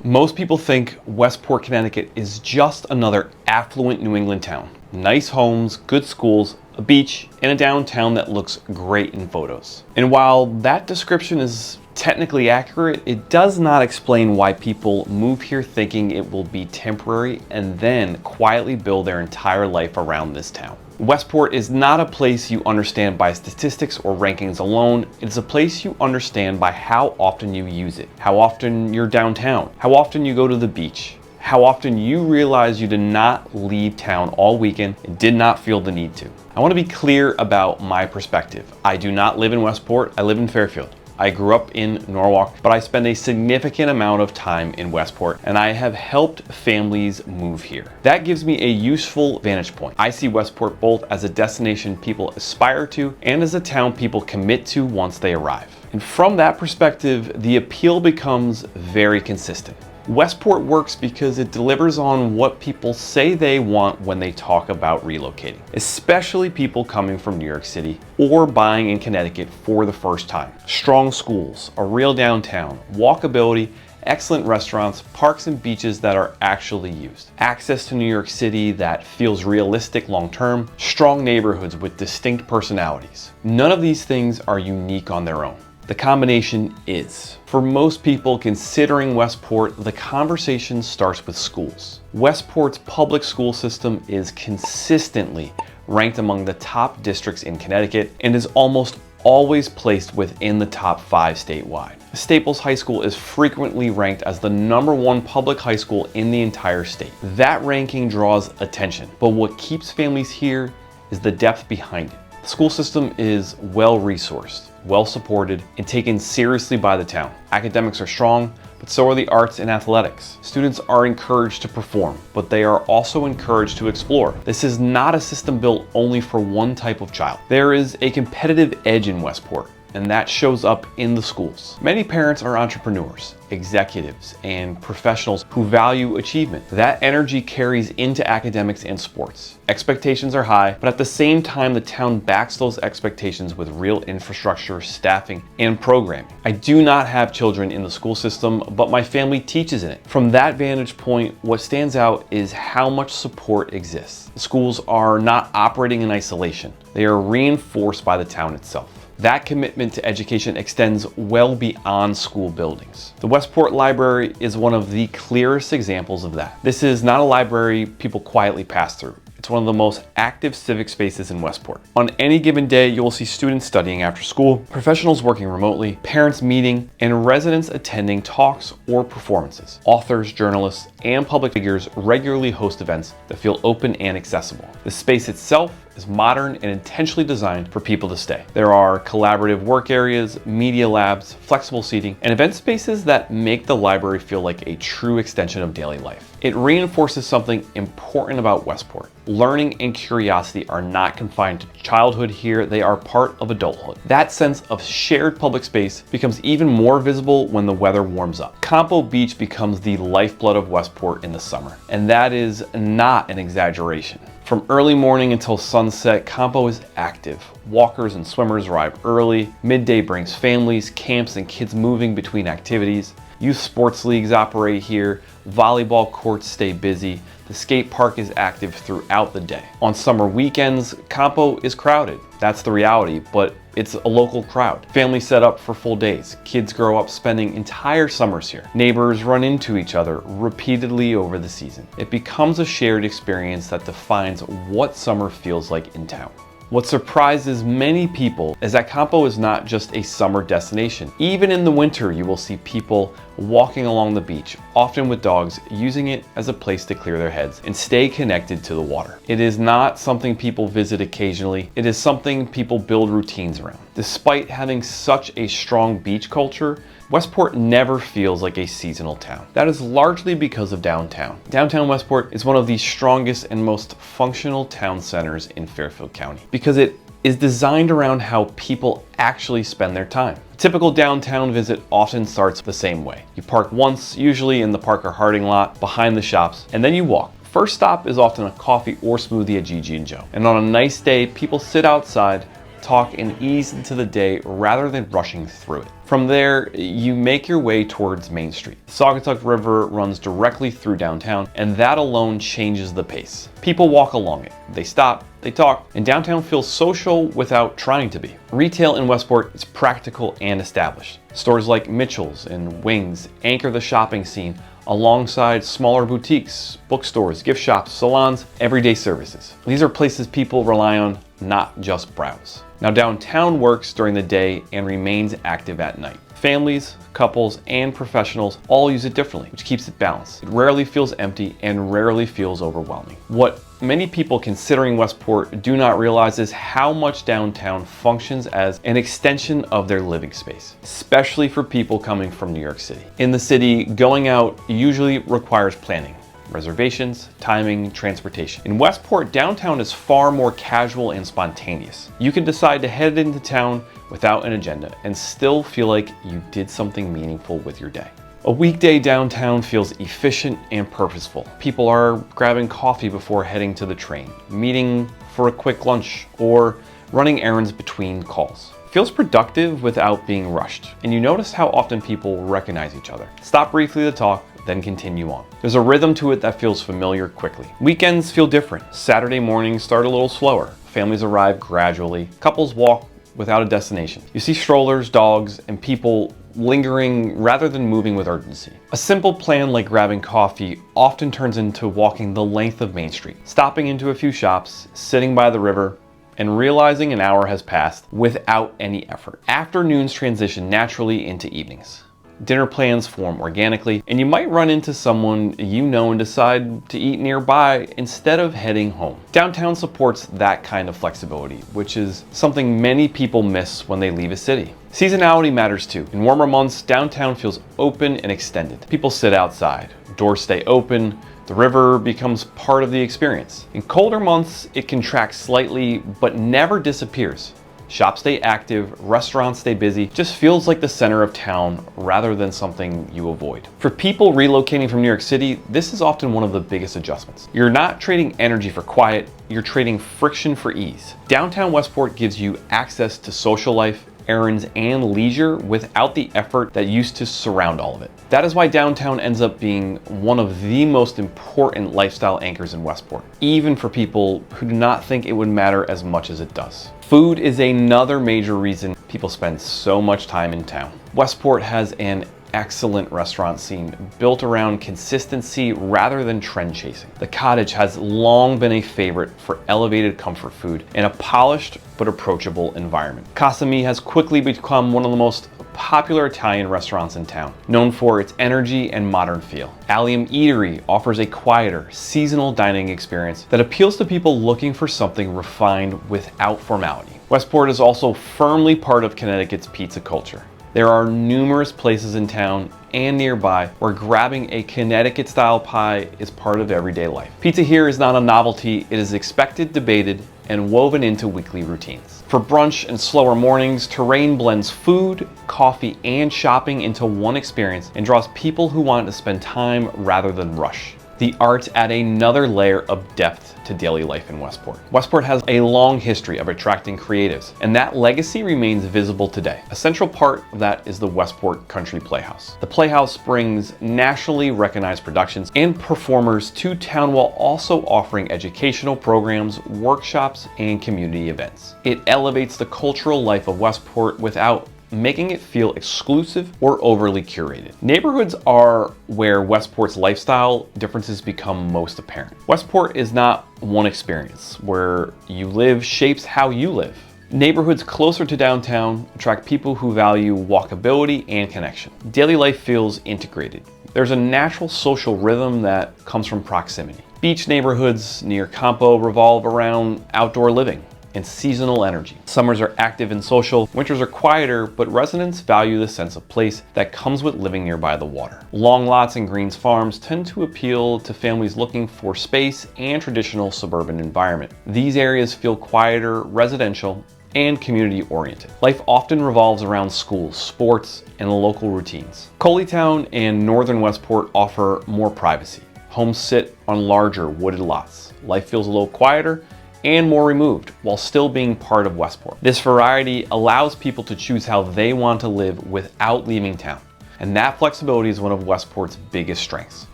Most people think Westport, Connecticut is just another affluent New England town. Nice homes, good schools, a beach, and a downtown that looks great in photos. And while that description is technically accurate, it does not explain why people move here thinking it will be temporary and then quietly build their entire life around this town. Westport is not a place you understand by statistics or rankings alone. It's a place you understand by how often you use it, how often you're downtown, how often you go to the beach, how often you realize you did not leave town all weekend and did not feel the need to. I want to be clear about my perspective. I do not live in Westport, I live in Fairfield. I grew up in Norwalk, but I spend a significant amount of time in Westport, and I have helped families move here. That gives me a useful vantage point. I see Westport both as a destination people aspire to and as a town people commit to once they arrive. And from that perspective, the appeal becomes very consistent. Westport works because it delivers on what people say they want when they talk about relocating, especially people coming from New York City or buying in Connecticut for the first time. Strong schools, a real downtown, walkability, excellent restaurants, parks and beaches that are actually used, access to New York City that feels realistic long-term, strong neighborhoods with distinct personalities. None of these things are unique on their own. The combination is. For most people considering Westport, the conversation starts with schools. Westport's public school system is consistently ranked among the top districts in Connecticut and is almost always placed within the top 5 statewide. Staples High School is frequently ranked as the #1 public high school in the entire state. That ranking draws attention, but what keeps families here is the depth behind it. The school system is well-resourced, well-supported, and taken seriously by the town. Academics are strong, but so are the arts and athletics. Students are encouraged to perform, but they are also encouraged to explore. This is not a system built only for one type of child. There is a competitive edge in Westport, and that shows up in the schools. Many parents are entrepreneurs, executives, and professionals who value achievement. That energy carries into academics and sports. Expectations are high, but at the same time, the town backs those expectations with real infrastructure, staffing, and programming. I do not have children in the school system, but my family teaches in it. From that vantage point, what stands out is how much support exists. The schools are not operating in isolation. They are reinforced by the town itself. That commitment to education extends well beyond school buildings. The Westport Library is one of the clearest examples of that. This is not a library people quietly pass through. It's one of the most active civic spaces in Westport. On any given day, you will see students studying after school, professionals working remotely, parents meeting, and residents attending talks or performances. Authors, journalists, and public figures regularly host events that feel open and accessible. The space itself is modern and intentionally designed for people to stay. There are collaborative work areas, media labs, flexible seating, and event spaces that make the library feel like a true extension of daily life. It reinforces something important about Westport. Learning and curiosity are not confined to childhood here, they are part of adulthood. That sense of shared public space becomes even more visible when the weather warms up. Compo Beach becomes the lifeblood of Westport in the summer, and that is not an exaggeration. From early morning until sunset, Compo is active. Walkers and swimmers arrive early. Midday brings families, camps, and kids moving between activities. Youth sports leagues operate here. Volleyball courts stay busy. The skate park is active throughout the day. On summer weekends, Compo is crowded. That's the reality, but it's a local crowd. Families set up for full days. Kids grow up spending entire summers here. Neighbors run into each other repeatedly over the season. It becomes a shared experience that defines what summer feels like in town. What surprises many people is that Compo is not just a summer destination. Even in the winter, you will see people walking along the beach, often with dogs, using it as a place to clear their heads and stay connected to the water. It is not something people visit occasionally. It is something people build routines around. Despite having such a strong beach culture, Westport never feels like a seasonal town. That is largely because of downtown. Downtown Westport is one of the strongest and most functional town centers in Fairfield County because it is designed around how people actually spend their time. A typical downtown visit often starts the same way. You park once, usually in the Parker Harding lot behind the shops, and then you walk. First stop is often a coffee or smoothie at Gigi and Joe. And on a nice day, people sit outside, talk, and ease into the day rather than rushing through it. From there, you make your way towards Main Street. The Saugatuck River runs directly through downtown, and that alone changes the pace. People walk along it. They stop, they talk, and downtown feels social without trying to be. Retail in Westport is practical and established. Stores like Mitchell's and Wings anchor the shopping scene alongside smaller boutiques, bookstores, gift shops, salons, everyday services. These are places people rely on, not just browse. Now, downtown works during the day and remains active at night. Families, couples, and professionals all use it differently, which keeps it balanced. It rarely feels empty and rarely feels overwhelming. What many people considering Westport do not realize is how much downtown functions as an extension of their living space, especially for people coming from New York City. In the city, going out usually requires planning. Reservations, timing, transportation. In Westport, downtown is far more casual and spontaneous. You can decide to head into town without an agenda and still feel like you did something meaningful with your day. A weekday downtown feels efficient and purposeful. People are grabbing coffee before heading to the train, meeting for a quick lunch, or running errands between calls. It feels productive without being rushed, and you notice how often people recognize each other. Stop briefly to talk, then continue on. There's a rhythm to it that feels familiar quickly. Weekends feel different. Saturday mornings start a little slower. Families arrive gradually. Couples walk without a destination. You see strollers, dogs, and people lingering rather than moving with urgency. A simple plan like grabbing coffee often turns into walking the length of Main Street, stopping into a few shops, sitting by the river, and realizing an hour has passed without any effort. Afternoons transition naturally into evenings. Dinner plans form organically, and you might run into someone you know and decide to eat nearby instead of heading home. Downtown supports that kind of flexibility, which is something many people miss when they leave a city. Seasonality matters too. In warmer months, downtown feels open and extended. People sit outside, doors stay open, the river becomes part of the experience. In colder months, it contracts slightly, but never disappears. Shops stay active, restaurants stay busy, just feels like the center of town rather than something you avoid. For people relocating from New York City, this is often one of the biggest adjustments. You're not trading energy for quiet, you're trading friction for ease. Downtown Westport gives you access to social life, errands, and leisure without the effort that used to surround all of it. That is why downtown ends up being one of the most important lifestyle anchors in Westport, even for people who do not think it would matter as much as it does. Food is another major reason people spend so much time in town. Westport has an excellent restaurant scene built around consistency rather than trend chasing. The Cottage has long been a favorite for elevated comfort food in a polished but approachable environment. Casa Mi has quickly become one of the most popular Italian restaurants in town, known for its energy and modern feel. Allium Eatery offers a quieter, seasonal dining experience that appeals to people looking for something refined without formality. Westport is also firmly part of Connecticut's pizza culture. There are numerous places in town and nearby where grabbing a Connecticut-style pie is part of everyday life. Pizza here is not a novelty, it is expected, debated, and woven into weekly routines. For brunch and slower mornings, Terrain blends food, coffee, and shopping into one experience and draws people who want to spend time rather than rush. The arts add another layer of depth to daily life in Westport. Westport has a long history of attracting creatives, and that legacy remains visible today. A central part of that is the Westport Country Playhouse. The Playhouse brings nationally recognized productions and performers to town while also offering educational programs, workshops, and community events. It elevates the cultural life of Westport without making it feel exclusive or overly curated. Neighborhoods are where Westport's lifestyle differences become most apparent. Westport is not one experience. Where you live shapes how you live. Neighborhoods closer to downtown attract people who value walkability and connection. Daily life feels integrated. There's a natural social rhythm that comes from proximity. Beach neighborhoods near Compo revolve around outdoor living and seasonal energy. Summers are active and social, winters are quieter, but residents value the sense of place that comes with living nearby the water. Long lots and greens farms tend to appeal to families looking for space and traditional suburban environment. These areas feel quieter, residential, and community-oriented. Life often revolves around schools, sports, and local routines. Coleytown and northern Westport offer more privacy. Homes sit on larger wooded lots. Life feels a little quieter, and more removed while still being part of Westport. This variety allows people to choose how they want to live without leaving town. And that flexibility is one of Westport's biggest strengths.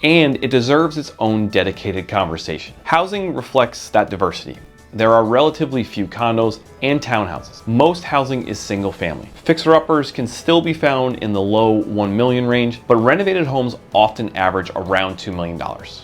And it deserves its own dedicated conversation. Housing reflects that diversity. There are relatively few condos and townhouses. Most housing is single family. Fixer-uppers can still be found in the low $1 million range, but renovated homes often average around $2 million.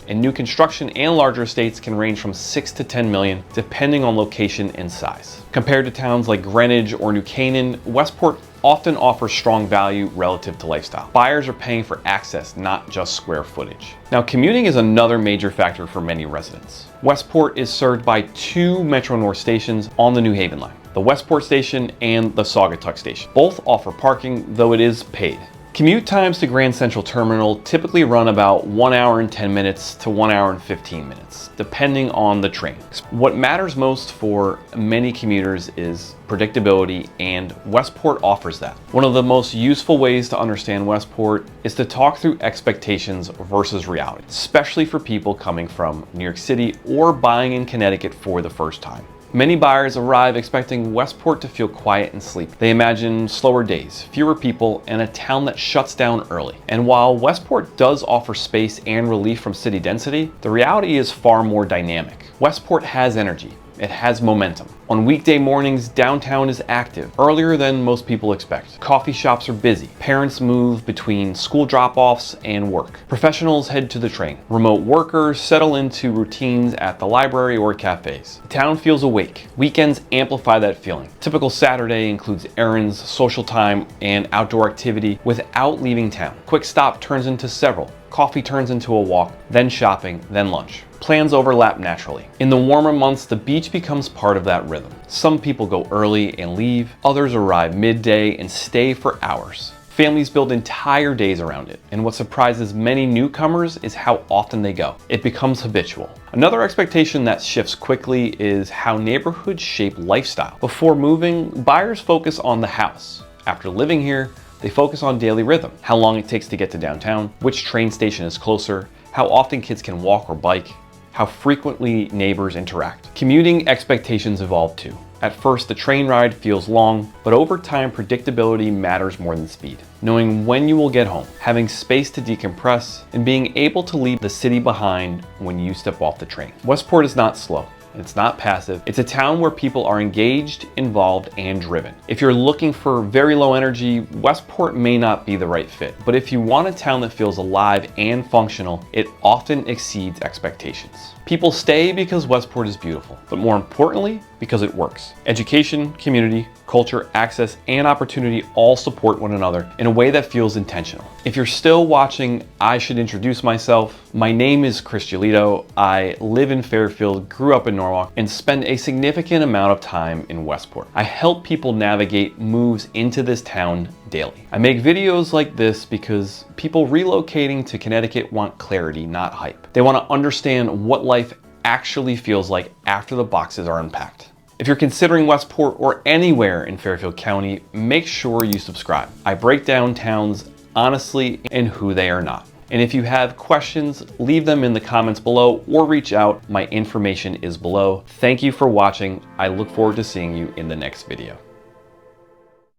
And new construction and larger estates can range from $6 to $10 million, depending on location and size. Compared to towns like Greenwich or New Canaan, Westport often offers strong value relative to lifestyle. Buyers are paying for access, not just square footage. Now, commuting is another major factor for many residents. Westport is served by two Metro North stations on the New Haven line, the Westport station and the Saugatuck station. Both offer parking, though it is paid. Commute times to Grand Central Terminal typically run about 1 hour and 10 minutes to 1 hour and 15 minutes, depending on the train. What matters most for many commuters is predictability, and Westport offers that. One of the most useful ways to understand Westport is to talk through expectations versus reality, especially for people coming from New York City or buying in Connecticut for the first time. Many buyers arrive expecting Westport to feel quiet and sleepy. They imagine slower days, fewer people, and a town that shuts down early. And while Westport does offer space and relief from city density, the reality is far more dynamic. Westport has energy. It has momentum. On weekday mornings, downtown is active, earlier than most people expect. Coffee shops are busy. Parents move between school drop-offs and work. Professionals head to the train. Remote workers settle into routines at the library or cafes. The town feels awake. Weekends amplify that feeling. Typical Saturday includes errands, social time, and outdoor activity without leaving town. Quick stop turns into several. Coffee turns into a walk, then shopping, then lunch. Plans overlap naturally. In the warmer months, the beach becomes part of that rhythm. Some people go early and leave, others arrive midday and stay for hours. Families build entire days around it, and what surprises many newcomers is how often they go. It becomes habitual. Another expectation that shifts quickly is how neighborhoods shape lifestyle. Before moving, buyers focus on the house. After living here, they focus on daily rhythm, how long it takes to get to downtown, which train station is closer, how often kids can walk or bike, how frequently neighbors interact. Commuting expectations evolve too. At first, the train ride feels long, but over time, predictability matters more than speed. Knowing when you will get home, having space to decompress, and being able to leave the city behind when you step off the train. Westport is not slow. It's not passive. It's a town where people are engaged, involved, and driven. If you're looking for very low energy, Westport may not be the right fit. But if you want a town that feels alive and functional, it often exceeds expectations. People stay because Westport is beautiful, but more importantly, because it works. Education, community, culture, access, and opportunity all support one another in a way that feels intentional. If you're still watching, I should introduce myself. My name is Chris Giolito. I live in Fairfield, grew up in Norwalk, and spend a significant amount of time in Westport. I help people navigate moves into this town daily. I make videos like this because people relocating to Connecticut want clarity, not hype. They want to understand what life actually feels like after the boxes are unpacked. If you're considering Westport or anywhere in Fairfield County, make sure you subscribe. I break down towns honestly and who they are not. And if you have questions, leave them in the comments below or reach out. My information is below. Thank you for watching. I look forward to seeing you in the next video.